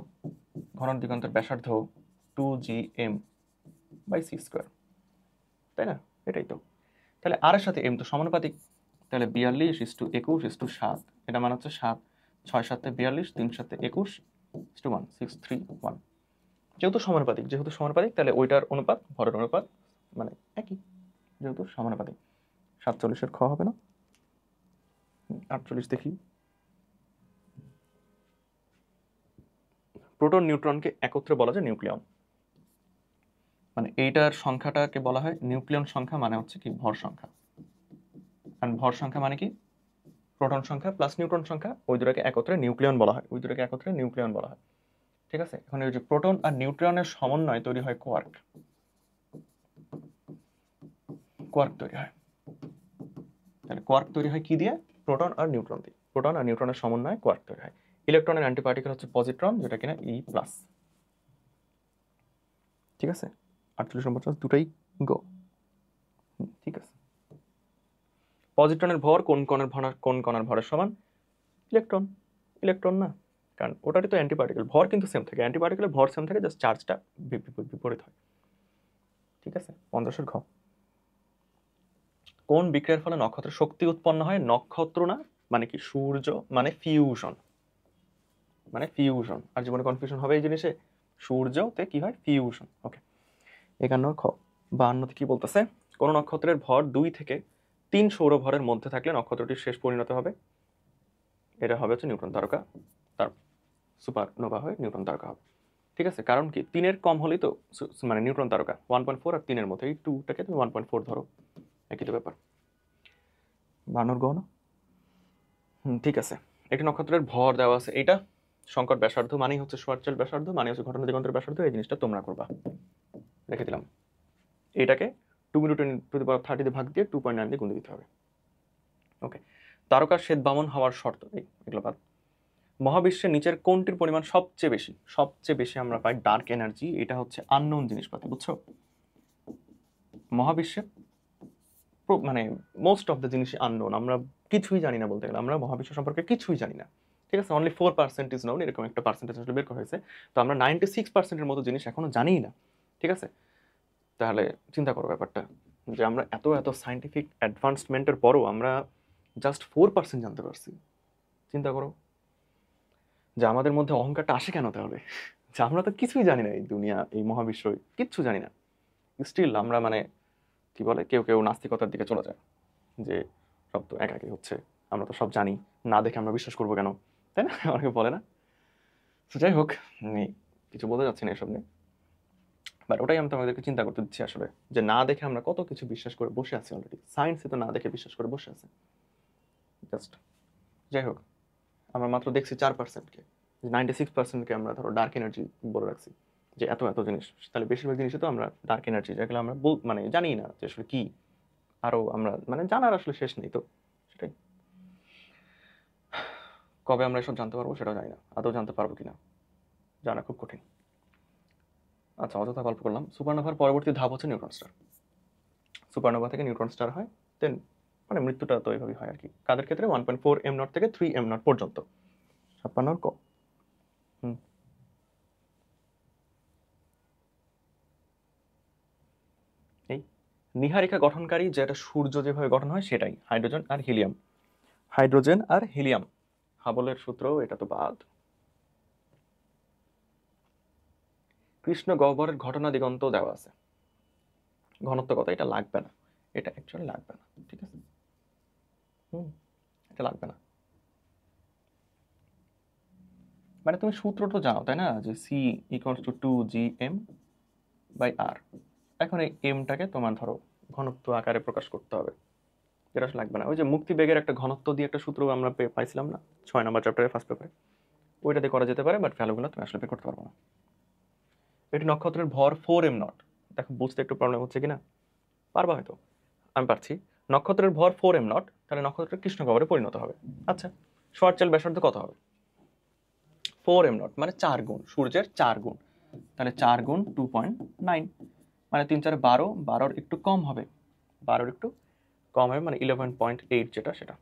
ঘটনা দিগন্তের ব্যাসার্ধ 2gm/c², তাই না? এটাই তো। তাহলে আর এর সাথে এম তো সমানুপাতিক, তাহলে 42:21:7, এটা মানে হচ্ছে 7, 6 7 42, 3 7 21:1, 631। যেহেতু সমানুপাতিক তাহলে ওইটার অনুপাত ভরের অনুপাত মানে একই, যেহেতু সমানুপাতিক। 47-এর খ হবে না? 48 দেখি। প্রোটন নিউট্রনকে একত্রে বলা যায় নিউক্লিয়ন। মানে এইটার সংখ্যাটাকে বলা হয় নিউক্লিয়ন সংখ্যা, মানে হচ্ছে কি ভর সংখ্যা। কারণ ভর সংখ্যা মানে কি প্রোটন সংখ্যা প্লাস নিউট্রন সংখ্যা, ওই দুটাকে একত্রে নিউক্লিয়ন বলা হয়, ওই দুটাকে একত্রে নিউক্লিয়ন বলা হয়। ঠিক আছে, এখন এই যে প্রোটন আর নিউট্রনের সমন্বয় তৈরি হয় কোয়ার্ক। কোয়ার্ক তৈরি হয়, তাহলে কোয়ার্ক তৈরি হয় কি দিয়ে? প্রোটন আর নিউট্রন দিয়ে। প্রোটন আর নিউট্রনের সমন্বয়ে কোয়ার্ক তৈরি হয়। ইলেকট্রনের অ্যান্টিপার্টিকেল হচ্ছে পজিট্রন, যেটা কিনা ই প্লাস। ঠিক আছে, 48 দুটাই গো। ঠিক আছে, পজিট্রনের ভর কোন কণার ভরের সমান? ইলেকট্রন। ইলেকট্রন না, কারণ ওটারই তো অ্যান্টিপার্টিকেল, ভর কিন্তু সেম থাকে, অ্যান্টিপার্টিকেলের ভর সেম থাকে, জাস্ট চার্জটা বিপরীত হয়। ঠিক আছে, 50 ঘ। কোন বিক্রিয়ার ফলে নক্ষত্রের শক্তি উৎপন্ন হয়? নক্ষত্র না, মানে কি সূর্য, মানে ফিউশন। মানে ফিউশন, আর জীবনে কনফিউশন হবে এই জিনিসে। সূর্যতে কি হয়? ফিউশন। ওকে, 51 খ। 52 কি বলতেছে? কোন নক্ষত্রের ভর 2 থেকে 3 সৌরভরের মধ্যে থাকলে নক্ষত্রটির শেষ পরিণত হবে? এটা হবে হচ্ছে নিউট্রন তারকা, তার সুপারনোভা হয়ে নিউট্রন তারকা হবে। ঠিক আছে, কারণ কি 3-এর কম হলেই তো মানে নিউট্রন তারকা। 1.4 আর 3-এর মধ্যে, এই 2টাকে তুমি 1.4 ধরো, একই তো ব্যাপার। 52 গহন। ঠিক আছে, একটি নক্ষত্রের ভর দেওয়া আছে, এটা সংকট ব্যাসার্ধ মানেই হচ্ছে শর্টচেল ব্যাসার্ধ, মানে হচ্ছে ঘটনা দিগন্তের ব্যাসার্ধ। এই জিনিসটা তোমরা করবা, রেখে দিলাম। এটাকে 2 × 10⁻30 দিয়ে ভাগ দিয়ে 2.9 দিয়ে গুণ দিতে হবে। ওকে, তারকার শ্বেত বামন হওয়ার শর্ত, এগুলো বাদ। মহাবিশ্বের নিচের কোনটির পরিমাণ সবচেয়ে বেশি? সবচেয়ে বেশি আমরা পাই ডার্ক এনার্জি, এটা হচ্ছে আননোন জিনিসপাতি, বুঝছো? মহাবিশ্বে মানে মোস্ট অফ দ্য জিনিসই আননোন, আমরা কিছুই জানি না বলতে গেলে, আমরা মহাবিশ্ব সম্পর্কে কিছুই জানি না। ঠিক আছে, অনলি 4% ইজ নোন, এরকম একটা পার্সেন্টেজ আসলে বের করা হয়েছে। তো আমরা 96%-এর মতো জিনিস এখনো জানিই না। ঠিক আছে, তাহলে চিন্তা করো ব্যাপারটা, যে আমরা এত এত সায়েন্টিফিক অ্যাডভান্সমেন্টের পরও আমরা জাস্ট 4% জানতে পারছি। চিন্তা করো যে আমাদের মধ্যে অহংকারটা আসে কেন তাহলে, যে আমরা তো কিছুই জানি না, এই দুনিয়া, এই মহাবিশ্ব কিচ্ছু জানি না। স্টিল আমরা মানে কি বলে, কেউ কেউ নাস্তিকতার দিকে চলে যায়, যে সব তো একাকি হচ্ছে, আমরা তো সব জানি, না দেখে আমরা বিশ্বাস করবো কেন, তাই না? অনেকে বলে না। তো যাই হোক, আমি কিছু বলতে যাচ্ছি না এসব নিয়ে, বাট ওটাই আমি তোমাদেরকে চিন্তা করতে দিচ্ছি আসলে, যে না দেখে আমরা কত কিছু বিশ্বাস করে বসে আছি অলরেডি। সায়েন্সে তো না দেখে বিশ্বাস করে বসে আছে জাস্ট। যাই হোক, আমরা মাত্র দেখছি 4%কে, 96%কে আমরা ধরো ডার্ক এনার্জি বলে রাখছি, যে এত এত জিনিস। তাহলে বেশিরভাগ জিনিসই তো আমরা ডার্ক এনার্জি, যেগুলো আমরা মানে জানি না যে আসলে কি, আরো আমরা মানে জানার আসলে শেষ নেই তো, সেটাই। কবে আমরা এসব জানতে পারবো সেটাও জানি না, আদৌ জানতে পারবো কিনা জানা খুব কঠিন। আচ্ছা, অযথা গল্প করলাম। সুপারনোভার পরবর্তী ধাপ হচ্ছে নিউট্রন স্টার। সুপারনোভা থেকে নিউট্রন স্টার হয়, দেন মানে মৃত্যুটা তো এইভাবেই হয় আর কি। কাদের ক্ষেত্রে? 1.4 m0 থেকে 3 m0 পর্যন্ত। 56 ক। হুম, এই নীহারিকা গঠনকারী যেটা সূর্য যেভাবে গঠন হয় সেটাই, হাইড্রোজেন আর হিলিয়াম। হাইড্রোজেন আর হিলিয়াম, হাবলের সূত্র, এটা তো বাদ। কৃষ্ণ গহ্বরের ঘটনা দিগন্ত দেওয়া আছে, ঘনত্ব কত? এটা লাগবে না, এটা অ্যাকচুয়ালি লাগবে না। ঠিক আছে, হুম, এটা লাগবে না। মানে তুমি সূত্র তো জানো তাই না, যে C = 2gm/r। এখন এই এমটাকে তোমার ধরো ঘনত্ব আকারে প্রকাশ করতে হবে, যেটা আসলে লাগবে না। ওই যে মুক্তিবেগের একটা ঘনত্ব দিয়ে একটা সূত্র আমরা পাইছিলাম না 6 নম্বর চ্যাপ্টারে, ফার্স্ট পেপারে, ওইটা দিয়ে করা যেতে পারে, বাট ভ্যালুগুলো তুমি আসলে বের করতে পারবো না। এটি নক্ষত্রের ভর 4m0। দেখো বুঝতে একটু প্রবলেম হচ্ছে কিনা, পারবা হয়তো, আমি পারছি। নক্ষত্রের ভর 4m0, তাহলে নক্ষত্রের কৃষ্ণ গহ্বরে পরিণত হবে। আচ্ছা, শর্টচেল ব্যাসার্ধ কত হবে? 4m0 মানে 4 গুণ, সূর্যের 4 গুণ, তাহলে 4 গুণ 2.9, মানে 3×4 12, 12-র একটু কম হবে, 12-র একটু কম হবে, মানে 11.8 যেটা সেটা।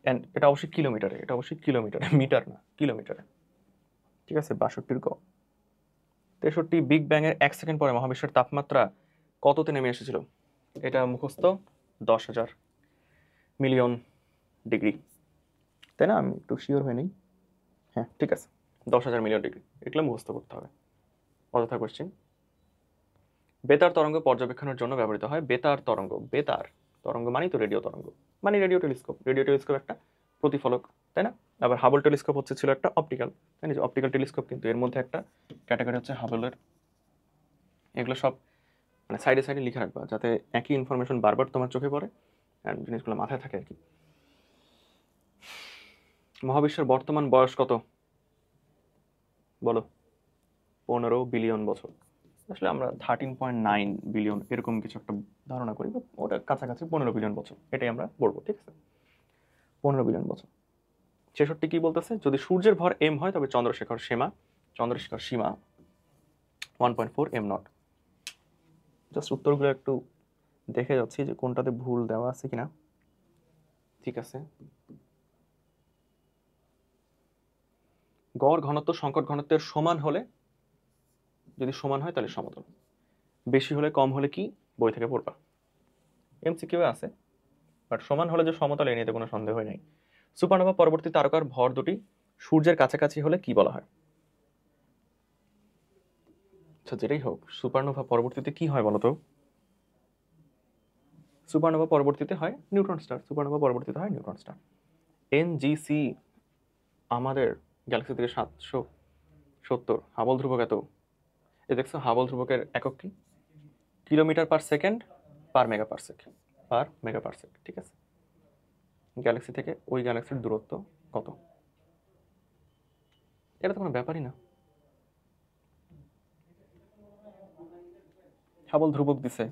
অ্যান্ড এটা অবশ্যই কিলোমিটারে, এটা অবশ্যই কিলোমিটারে, মিটার না, কিলোমিটারে। ঠিক আছে, 62 গ। 63 বিগ ব্যাং এর 1 সেকেন্ড পরে মহাবিশ্বের তাপমাত্রা কততে নেমে এসেছিল? এটা মুখস্থ, 10,000 মিলিয়ন ডিগ্রি, তাই না? আমি একটু শিওর হয়ে নেই। হ্যাঁ ঠিক আছে, 10,000 মিলিয়ন ডিগ্রি, এগুলো মুখস্থ করতে হবে, অযথা কোশ্চেন। বেতার তরঙ্গ পর্যবেক্ষণের জন্য ব্যবহৃত হয়। বেতার তরঙ্গ, বেতার তরঙ্গ মানেই তো রেডিও তরঙ্গ, মানে রেডিও টেলিস্কোপ। রেডিও টেলিস্কোপ একটা প্রতিফলক, তাই না? আবার হাবল টেলিস্কোপ ছিল একটা অপটিক্যাল, তাই না? অপটিক্যাল টেলিস্কোপ, কিন্তু এর মধ্যে একটা ক্যাটাগরি হচ্ছে হাবলের। এগুলো সব মানে সাইডে সাইডে লিখে রাখবা, যাতে একই ইনফরমেশন বারবার তোমার চোখে পড়ে অ্যান্ড জিনিসগুলো মাথায় থাকে আর কি। মহাবিশ্বের বর্তমান বয়স কত? বলো 15 বিলিয়ন বছর। আসলে আমরা 13.9 বিলিয়ন এরকম কিছু একটা ধারণা করি, ওটা কাছাকাছি 15 বিলিয়ন বছর, এটাই আমরা বলবো, ঠিক আছে? 15 বিলিয়ন বছর। 66 কি বলতেছে, যদি সূর্যের ভর এম হয় তবে চন্দ্রশেখর সীমা 1.4 m0। জাস্ট উত্তরগুলো একটু দেখে যাচ্ছি যে কোনটাতে ভুল দেওয়া আছে কিনা। ঠিক আছে, গড় ঘনত্ব সংকট ঘনত্বের সমান হলে, যদি সমান হয় তাহলে সমতল, বেশি হলে কম হলে কি, বই থেকে পড়বা, এমসিকিউ আছে। বাট সমান হলে যে সমতল, এই নিয়ে কোনো সন্দেহ নাই। সুপারনোভা পরবর্তী তারকার ভর দুটি সূর্যের কাছাকাছি হলে কি বলা হয়? আচ্ছা, যেটাই হোক, সুপারনোভা পরবর্তীতে কি হয় বলতো? সুপারনোভা পরবর্তীতে হয় নিউট্রন স্টার। সুপারনোভা পরবর্তীতে হয় নিউট্রন স্টার। NGC আমাদের গ্যালাক্সি থেকে 770, হাবল ধ্রুবক এত। এ দেখছো হাবল ধ্রুবকের একক কি? Kilometre per second per mega per second, ঠিক আছে? গ্যালাক্সি থেকে ওই গ্যালাক্সির দূরত্ব কত? এটা তো কোনো ব্যাপারই না। হাবল ধ্রুবক দিছে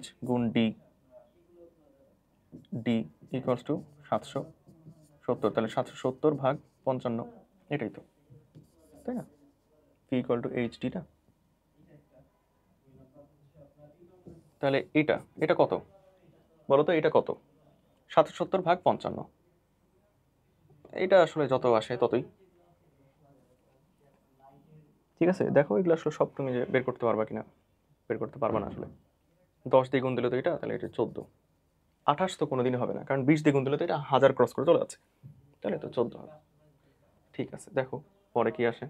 H গুণ D, D ইকুয়ালস টু 770, তাহলে 770 ভাগ 55, এটাই তো, তাই না? P ইকুয়াল টু HD না? তাহলে এটা কত বলো তো, এটা কত? 770 ভাগ 55, এটা আসলে যত আসে ততই, ঠিক আছে? দেখো এগুলো আসলে সব তুমি যে বের করতে পারবা কিনা, বের করতে পারবা না আসলে। 10 দিয়ে গুণ দিলে তো এটা, তাহলে এটা 14। 28 তো কোনোদিনই হবে না, কারণ 20 দিয়ে গুণ দিলে তো এটা 1000 ক্রস করে চলে যাচ্ছে, তাহলে তো 14 হবে। ঠিক আছে, দেখো পরে কি আসে।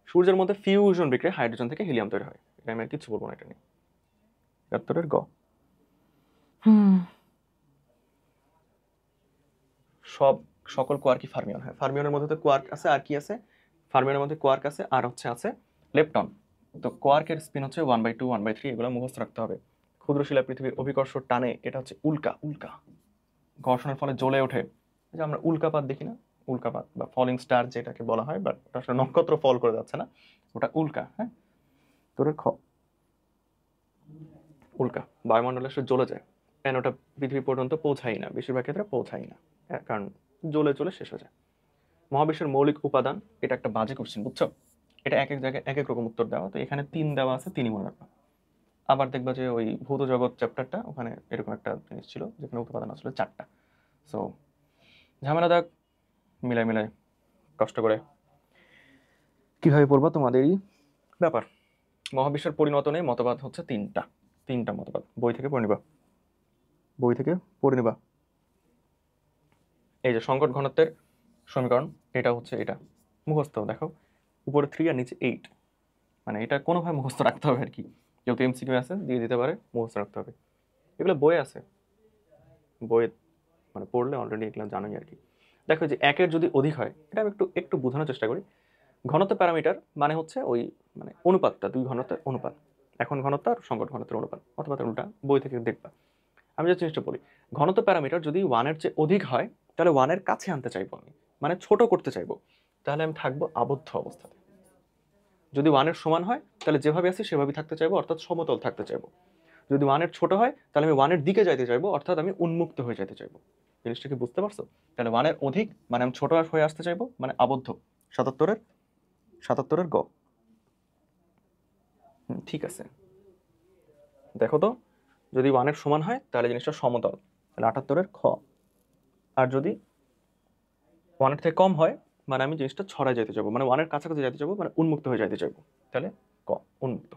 সূর্যের মধ্যে ফিউশন বিক্রিয়ায় হাইড্রোজেন থেকে হিলিয়াম তৈরি হয়। এটা আমি আর কিছু বলবো না এটা নিয়ে। 71 গ। সকল কোয়ার্ক কি ফার্মিয়ন হয়? ফার্মিয়নের মধ্যে তো কোয়ার্ক আছে, আর কি আছে? ফার্মিয়নের মধ্যে কোয়ার্ক আছে, আর আছে লেপটন। তো কোয়ার্কের স্পিন হচ্ছে 1/2, 1/3, এগুলো মুখস্থ রাখতে হবে। ক্ষুদ্রশিলা পৃথিবীর অভিকর্ষ টানে, এটা হচ্ছে উল্কা ঘর্ষণের ফলে জ্বলে ওঠে। যে আমরা উল্কাপাত দেখি না, উল্কাপাত বা ফলিং স্টার যেটাকে বলা হয়, বাট ওটা আসলে নক্ষত্র ফল করে যাচ্ছে না, ওটা উল্কা। হ্যাঁ, তোর উল্কা বায়ুমণ্ডলে সে জ্বলে যায়, কেন ওটা পৃথিবী পর্যন্ত পৌঁছাই না, বেশিরভাগ ক্ষেত্রে পৌঁছাই না, কারণ জ্বলে শেষ হয়ে যায়। মহাবিশ্বের মৌলিক উপাদান, এটা একটা বাজে কোশ্চেন, বুঝছো? এটা এক এক জায়গায় এক এক রকম উত্তর দেওয়া, তো এখানে 3 দেওয়া আছে, 3ই মনে রাখবা। আবার দেখবা যে ওই ভৌত জগৎ চ্যাপ্টারটা, ওখানে এরকম একটা জিনিস ছিল যেখানে উপাদান আসলে 4টা। সো ঝামেলা দাগ, মিলাই কষ্ট করে কিভাবে পড়বা তোমাদেরই ব্যাপার। মহাবিশ্বের পরিণতনে মতবাদ হচ্ছে তিনটা মতবাদ, বই থেকে পড়ে নিবা। এই যে সংকট ঘনত্বের সমীকরণ, এটা হচ্ছে এটা মুখস্থ, দেখো উপরে 3 আর নিচে 8, মানে এটা কোনোভাবে মুখস্থ রাখতে হবে আর কি, যেহেতু এমসিকিউ আছে দিয়ে দিতে পারে, মুখস্থ রাখতে হবে। এগুলো বই আছে, বইয়ে মানে পড়লে অলরেডি এগুলো জানোই আর কি। দেখো যে একের যদি অধিক হয়, এটা আমি একটু বোঝানোর চেষ্টা করি। ঘনত্ব প্যারামিটার মানে হচ্ছে ওই মানে অনুপাতটা, দুই ঘনত্বের অনুপাত। এখন ঘনত্ব আর সংকট ঘনত্বের অনুপাত, অথবা উল্টা, বই থেকে দেখবা। আমি যে জিনিসটা বলি, ঘনত্ব প্যারামিটার যদি 1-এর চেয়ে অধিক হয়, তাহলে 1-এর কাছে আনতে চাইবো আমি, মানে ছোট করতে চাইবো, তাহলে আমি থাকবো আবদ্ধ অবস্থাতে। যদি 1-এর সমান হয়, তাহলে যেভাবে আছি সেভাবেই থাকতে চাইবো, অর্থাৎ সমতল থাকতে চাইবো। যদি 1-এর ছোট হয়, তাহলে আমি 1-এর দিকে যাইতে চাইবো, অর্থাৎ আমি উন্মুক্ত হয়ে যেতে চাইবো। জিনিসটা কি বুঝতে পারছো? তাহলে 1-এর অধিক মানে আমি ছোট হয়ে আসতে চাইবো, মানে আবদ্ধ। 77-এর গ। ঠিক আছে, দেখো তো, যদি 1-এর সমান হয় তাহলে জিনিসটা সমতল, তাহলে 78-এর খ। আর যদি 1-এর থেকে কম হয়, মানে আমি জিনিসটা ছড়ায় যেতে চাইবো, মানে 1-এর কাছাকাছি যেতে চাইবো, মানে উন্মুক্ত হয়ে যেতে চাইবো, তাহলে ক, উন্মুক্ত।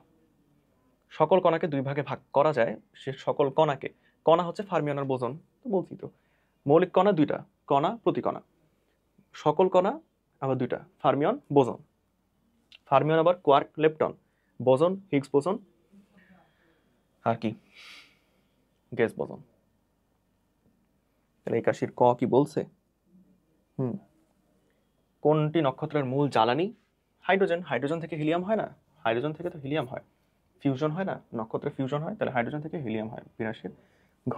সকল কণাকে 2 ভাগে ভাগ করা যায়, সে সকল কণাকে, কণা হচ্ছে ফার্মিয়নের বোজন, তো বলছি তো, মৌলিক কণা 2টা, কণা প্রতি কণা, সকল কণা আবার 2টা, ফার্মিয়ন বোজন। ফার্মিয়ন আবার কোয়ার্ক লেপটন, বোজন হিগস বোজন, আর কি গ্যাস বোজন। তাহলে 81-র ক কি বলছে? কোনটি নক্ষত্রের মূল জ্বালানি? হাইড্রোজেন থেকে হিলিয়াম হয় না? হাইড্রোজেন থেকে তো হিলিয়াম হয়, ফিউশন হয় না, নক্ষত্রে ফিউশন হয়, তাহলে হাইড্রোজেন থেকে হিলিয়াম হয়। 82-র ঘ।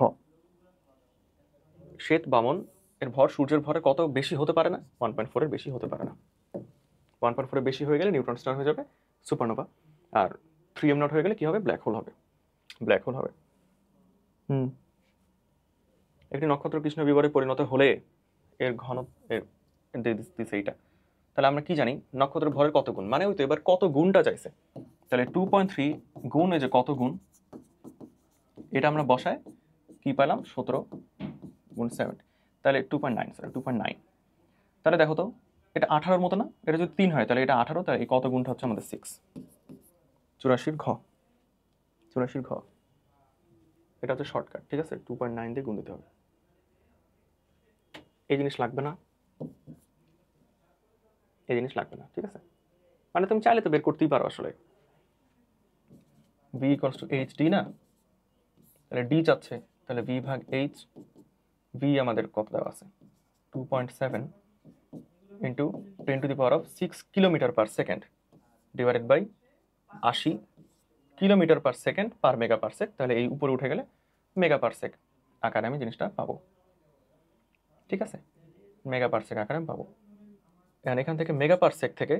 শ্বেত বামন এর ভর সূর্যের ভরে কত বেশি হতে পারে না? 1.4-এর বেশি হতে পারে না। 1.4 বেশি হয়ে গেলে নিউট্রন স্টার হয়ে যাবে সুপারনোভা, আর 3m0 হয়ে গেলে কি হবে, ব্ল্যাক হোল হবে। ব্ল্যাক হোল হবে। একটি নক্ষত্র কৃষ্ণ বিবরে পরিণত হলে এর ঘন দিচ্ছে এইটা। তাহলে আমরা কি জানি নক্ষত্রের ভরের কত গুণ, মানে ওই তো এবার কত গুণটা চাইছে। তাহলে 2.3 গুণ, এই যে কত গুণ, এটা আমরা বসায় কি পেলাম 17 গুণ 7, তাহলে 2.9, সরি 2.9। তাহলে দেখো তো এটা 18-র মতো না, এটা যদি 3 হয় তাহলে এটা 18, তাহলে এই কত গুণটা হচ্ছে আমাদের 6, 84 ঘ, 84 ঘ। এটা হচ্ছে শর্টকাট, ঠিক আছে, 2.9 দিয়ে গুণ দিতে হবে। এই জিনিস লাগবে না, এই জিনিস লাগবে না, ঠিক আছে। মানে তুমি চাইলে তো বের করতেই পারো আসলে, v = hd না, তাহলে d চাচ্ছে, তাহলে v ভাগ h, v আমাদের কত দেওয়া আছে 2.7 into 10⁶ kilometre per second divided by 80 kilometre per second per mega per sec, তাহলে এই উপরে উঠে গেলে মেগা পার সেক আকারে আমি জিনিসটা পাবো, ঠিক আছে, মেগা পার সেক আকারে আমি পাবো। এখান থেকে মেগা পার সেক থেকে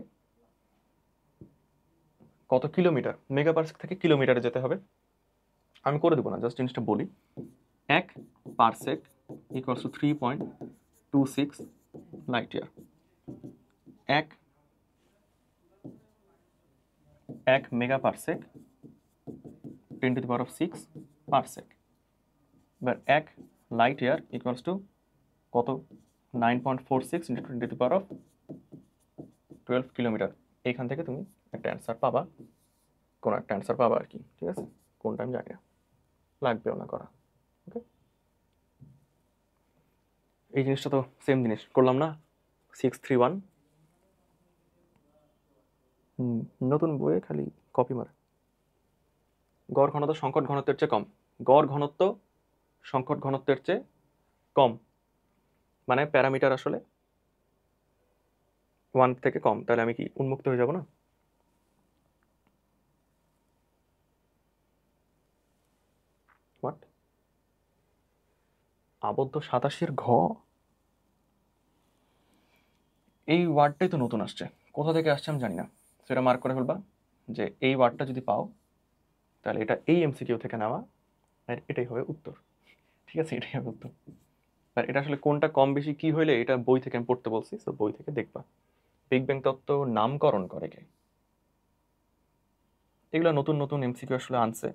কত কিলোমিটার, মেগা পার সেক থেকে কিলোমিটারে যেতে হবে, আমি করে দেবো না, জাস্ট জিনিসটা বলি। 1 parsec equals to 3.26 light year. 1 mega parsec 10⁶ parsec, এবার 1 লাইট ইয়ার ইকুয়ালস টু কত 9.46 ইন্টু 10⁻12 কিলোমিটার। এইখান থেকে তুমি একটা অ্যান্সার পাবা, কোনো একটা অ্যান্সার পাবা আর কি, ঠিক আছে, কোনটা আমি জানি না, লাগবেও না করা। ওকে, এই জিনিসটা তো সেম জিনিস করলাম না, 631। নতুন বইয়ে খালি কপি মারে। গড় ঘনত্ব সংকট ঘনত্বের চেয়ে কম, গড় ঘনত্ব সংকট ঘনত্বের চেয়ে কম, মানে প্যারামিটার আসলে 1 থেকে কম, তাহলে আমি কি উন্মুক্ত হয়ে যাব না? হোয়াট, আবদ্ধ 87 ঘ, এই ওয়ার্ডটাই তো নতুন আসছে, কোথা থেকে আসছে আমি জানি না, সেটা মার্ক করে ফেলবা যে এই ওয়ার্ডটা যদি পাও তাহলে এটা এই এমসিকিউ থেকে নেওয়া, আর এটাই হবে উত্তর, ঠিক আছে, এটাই হবে উত্তর। আর এটা আসলে কোনটা কম বেশি কি হইলে এটা বই থেকে আমি পড়তে বলছি, তো বই থেকে দেখবা। বিগ ব্যাং তত্ত্ব নামকরণ করে কে? এগুলো নতুন নতুন এমসিকিউ আসলে আনছে,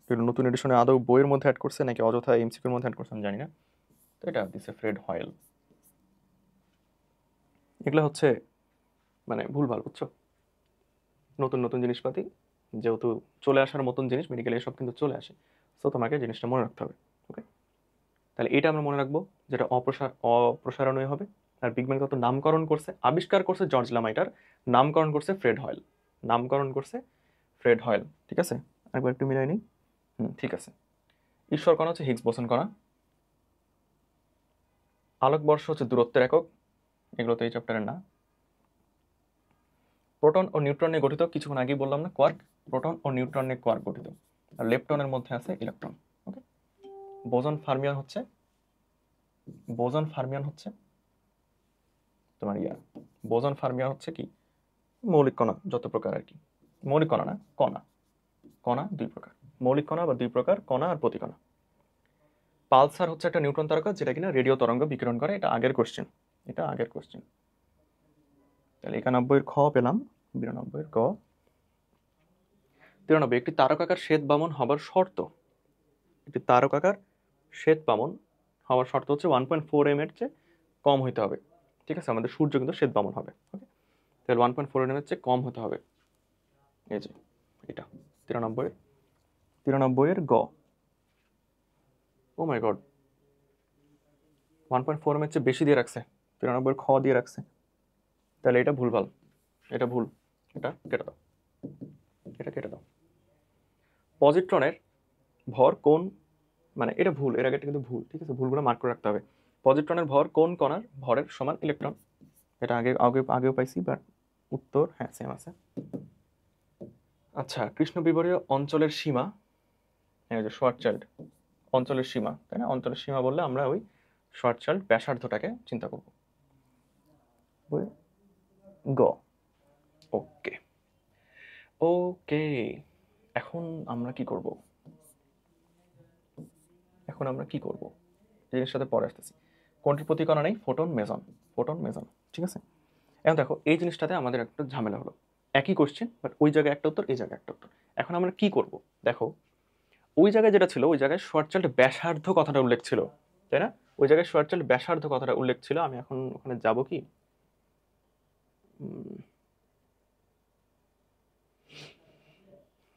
এগুলো নতুন এডিশনে আদৌ বইয়ের মধ্যে অ্যাড করছে নাকি অযথা এমসিকিউর মধ্যে অ্যাড করছে আমি জানি না, তো এটা দিছে ফ্রেড হয়েল। এগুলো হচ্ছে মানে ভুলভাল, বুঝছো, নতুন নতুন জিনিসপাতি যেহেতু চলে আসার মতন জিনিস, মেডিকেলে এসব কিন্তু চলে আসে, সো তোমাকে জিনিসটা মনে রাখতে হবে। ওকে, তাহলে এটা আমরা মনে রাখবো, যেটা অপ্রসারণীয় হবে। আর বিগ ব্যাং তত্ত্ব নামকরণ করছে, আবিষ্কার করছে জর্জ লামাইটার, নামকরণ করছে ফ্রেড হয়েল, নামকরণ করছে ফ্রেড হয়েল, ঠিক আছে, একবার একটু মিলাই নিই। ঠিক আছে। ঈশ্বর কণা হচ্ছে হিগস বোসন কণা, আলোকবর্ষ হচ্ছে দূরত্বের একক, এগুলো তো এই চ্যাপ্টারের না। প্রোটন ও নিউট্রন নিয়ে গঠিত, কিছুক্ষণ আগেই বললাম না, কোয়ার্ক, প্রোটন ও নিউট্রন নিয়ে কোয়ার্ক গঠিত, আর লেপটনের মধ্যে আছে ইলেকট্রন। ওকে, বোজন ফার্মিয়ন হচ্ছে, বোজন ফার্মিয়ন হচ্ছে তোমার বোজন ফার্মিয়ন হচ্ছে কি, মৌলিক কণা যত প্রকার আর কি, মৌলিক কণা না, কণা, কণা দুই প্রকার, মৌলিক কণা বা দুই প্রকার, কণা আর প্রতিকণা। পালসার হচ্ছে একটা নিউট্রন তারকা যেটা কিনা রেডিও তরঙ্গ বিকিরণ করে, এটা আগের কোশ্চেন, এটা আগের কোশ্চেন। তাহলে 91 খ পেলাম, 92 ক। 93 একটি তারকাকার শ্বেত বামন হবার শর্ত, একটি তারকাকার শ্বেত বামন হওয়ার শর্ত হচ্ছে 1.4 এম এর চেয়ে কম হইতে হবে, ঠিক আছে, আমাদের সূর্য কিন্তু শ্বেত বামন হবে। ওকে, তাহলে 1.4 এম এর চেয়ে কম হতে হবে, এই যে এটা 93 এর গ। ও মাই গড, 1.4 এম এর চেয়ে বেশি দিয়ে রাখছে, 93 খ দিয়ে রাখছে, তাহলে এটা ভুলভাল, এটা ভুল, এটা কেটে দাও, এটা কেটে দাও। পজিট্রনের ভর কোন, মানে এটা ভুল, এর আগেটা কিন্তু ভুল, ঠিক আছে, ভুলগুলো মার্ক করে রাখতে হবে। পজিট্রনের ভর কোন কণার ভরের সমান ইলেকট্রন, এটা আগেও পাইছি, বাট উত্তর হ্যাঁ সেম আছে। আচ্ছা, কৃষ্ণবিবরীয় অঞ্চলের সীমা, এই যে শর্টচাইল্ড অঞ্চলের সীমা, তাই না, অঞ্চলের সীমা বললে আমরা ওই শর্টচাইল্ড ব্যাসার্ধটাকে চিন্তা করব। গ, ওকে ওকে, এখন আমরা কি করব? জিনিসটার সাথে পরে আসতেছি। কোনটির প্রতিকণা নেই? ফোটন মেজন। ঠিক আছে। এখন দেখো এই জিনিসটাতে আমাদের একটা ঝামেলা হলো, একই কোশ্চেন বাট ওই জায়গায় একটা উত্তর, এই জায়গায় একটা উত্তর। এখন আমরা কি করব? দেখো ওই জায়গায় যেটা ছিল, ওই জায়গায় শর্টচাইল্ড ব্যাসার্ধ কথাটা উল্লেখ ছিল, তাই না? ওই জায়গায় শর্টচাইল্ড ব্যাসার্ধ কথাটা উল্লেখ ছিল। আমি এখন ওখানে যাব কি?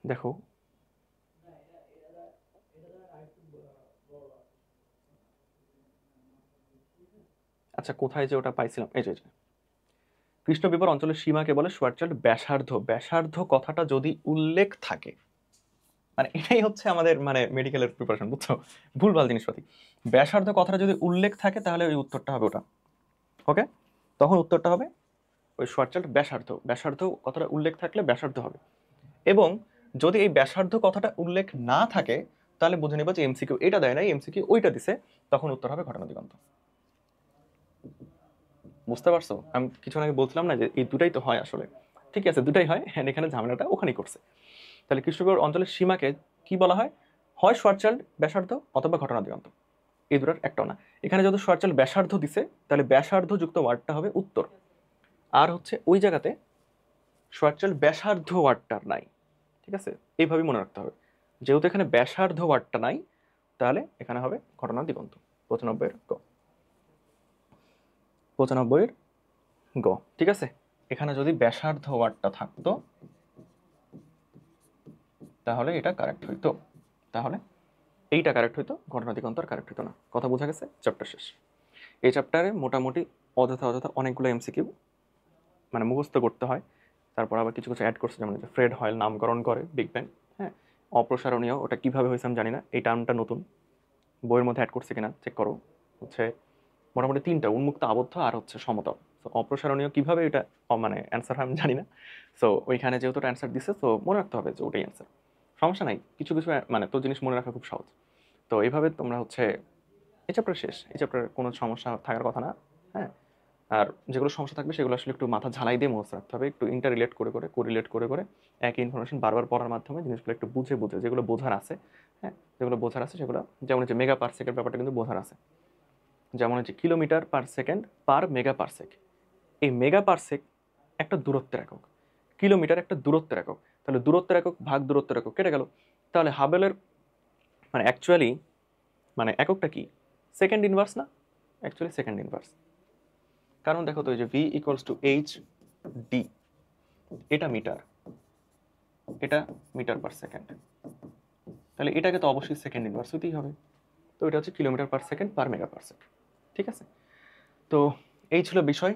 দেখো আচ্ছা, কোথায় যে ওটা পাইছিলাম, এই যে কৃষ্ণবিবর অঞ্চলের সীমাকে বলে শর্টচাইল্ড ব্যাসার্ধ। ব্যাসার্ধ কথাটা যদি উল্লেখ থাকে, মানে এটাই হচ্ছে আমাদের মানে মেডিকেলের প্রিপারেশন, বুঝছো? ভুলভাল জিনিসপাতি। ব্যাসার্ধ কথাটা যদি উল্লেখ থাকে তাহলে ওই উত্তরটা হবে ওটা। ওকে, তখন উত্তরটা হবে ওই শর্টচাইল্ড ব্যাসার্ধ। ব্যাসার্ধ কথাটা উল্লেখ থাকলে ব্যাসার্ধ হবে। এবং যদি এই ব্যাসার্ধ কথাটা উল্লেখ না থাকে তাহলে বুঝে নিবা যে এমসিকিউ এটা দেয় নাই, এমসিকিউ ওইটা দিছে, তখন উত্তর হবে ঘটনা দিগন্ত। বুঝতে পারছো? আমি কিছু আগে বলছিলাম না যে এই দুটাই তো হয় আসলে। ঠিক আছে, দুটাই হয়, হ্যাঁ, এখানে ঝামেলাটা ওখানেই করছে। তাহলে কৃষ্ণগড় অঞ্চলের সীমাকে কি বলা হয়? হয় শর্টচাইল্ড ব্যাসার্ধ অথবা ঘটনা দিগন্ত, এই দুটার একটাও না। এখানে যদি শর্টচাইল্ড ব্যাসার্ধ দিছে তাহলে ব্যাসার্ধ যুক্ত ওয়ার্ডটা হবে উত্তর। আর হচ্ছে ওই জায়গাতে শর্টচাইল্ড ব্যাসার্ধ ওয়ার্ডটার নাই। ঠিক আছে, এইভাবেই মনে রাখতে হবে। যেহেতু এখানে ব্যাসার্ধ ওয়ার্ডটা নাই, তাহলে এখানে হবে ঘটনা দিগন্ত। 95-এর গ। 95-এর গ। ঠিক আছে, এখানে যদি ব্যাসার্ধ ওয়ার্ডটা থাকতো তাহলে এটা কারেক্ট হইতো, তাহলে এইটা কারেক্ট হইতো, ঘটনা দিগন্ত আর কারেক্ট হইতো না। কথা বোঝা গেছে? চ্যাপ্টার শেষ। এই চ্যাপ্টারে মোটামুটি অযথা অনেকগুলো এমসিকিউ মানে মুখস্থ করতে হয়। তারপর আবার কিছু কিছু অ্যাড করছে, যেমন যে ফ্রেড হয়েল নামকরণ করে বিগ ব্যাং। হ্যাঁ, অপ্রসারণীয়, ওটা কিভাবে হয়েছে আমি জানি না, এই টার্মটা নতুন, বইয়ের মধ্যে অ্যাড করছে কিনা চেক করো। হচ্ছে মোটামুটি তিনটা, উন্মুক্ত, আবদ্ধ আর হচ্ছে সমতল। তো অপ্রসারণীয় কিভাবে এটা মানে অ্যান্সার হয় আমি জানি না। সো ওইখানে যেহেতু অ্যান্সার দিচ্ছে, তো মনে রাখতে হবে যে ওটাই অ্যান্সার। সমস্যা নাই, কিছু কিছু মানে তো জিনিস মনে রাখা খুব সহজ। তো এইভাবে তোমরা হচ্ছে এই চ্যাপ্টার শেষ, এই চ্যাপ্টার কোনো সমস্যা থাকার কথা না। হ্যাঁ, আর যেগুলো সমস্যা থাকবে সেগুলো আসলে একটু মাথা ঝালাই দিয়ে মুখস্থ রাখতে হবে, একটু ইন্টার রিলেট করে করে কোরিলেট করে করে একই ইনফরমেশন বারবার পড়ার মাধ্যমে জিনিসগুলো একটু বুঝে বুঝে, যেগুলো বোঝার আছে, হ্যাঁ, যেগুলো বোঝার আছে সেগুলো, যেমন হচ্ছে মেগা পার সেকেন্ড ব্যাপারটা কিন্তু বোঝার আছে। যেমন হচ্ছে kilometre per second per mega per sec. এই মেগা পার সেক একটা দূরত্বের একক, কিলোমিটার একটা দূরত্বের একক। তাহলে দূরত্বের একক ভাগ দূরত্বের একক কেটে গেল। তাহলে হাবেলের মানে অ্যাকচুয়ালি মানে এককটা কি? সেকেন্ড ইনভার্স না? Actually second inverse. কারণ দেখো তো, এই যে V equals to H D, এটা মিটার, এটা মিটার পার সেকেন্ড, তাহলে এটাকে তো অবশ্যই সেকেন্ড ইনভার্স হইতেই হবে। তো এটা হচ্ছে kilometre per second per mega per second. ঠিক আছে, তো এই ছিল বিষয়।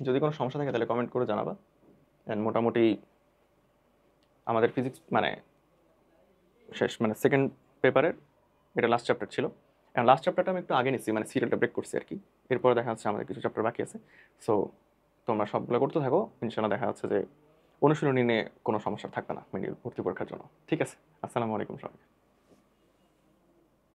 যদি কোনো সমস্যা থাকে তাহলে কমেন্ট করে জানাবা। অ্যান্ড মোটামুটি আমাদের ফিজিক্স মানে শেষ, মানে সেকেন্ড পেপারের এটা লাস্ট চ্যাপ্টার ছিল। এবং লাস্ট চ্যাপ্টারটা আমি একটু আগে নিচ্ছি, মানে সিরিয়ালটা ব্রেক করছি আর কি। এরপরে দেখা যাচ্ছে আমাদের কিছু চ্যাপ্টার বাকি আছে। সো তোমরা সবগুলো করতে থাকো, ইনশাল্লাহ দেখা যাচ্ছে যে অনুশীলনী নিয়ে কোনো সমস্যা থাকবে না মেডিকেল ভর্তি পরীক্ষার জন্য। ঠিক আছে, আসসালামু আলাইকুম সবাই।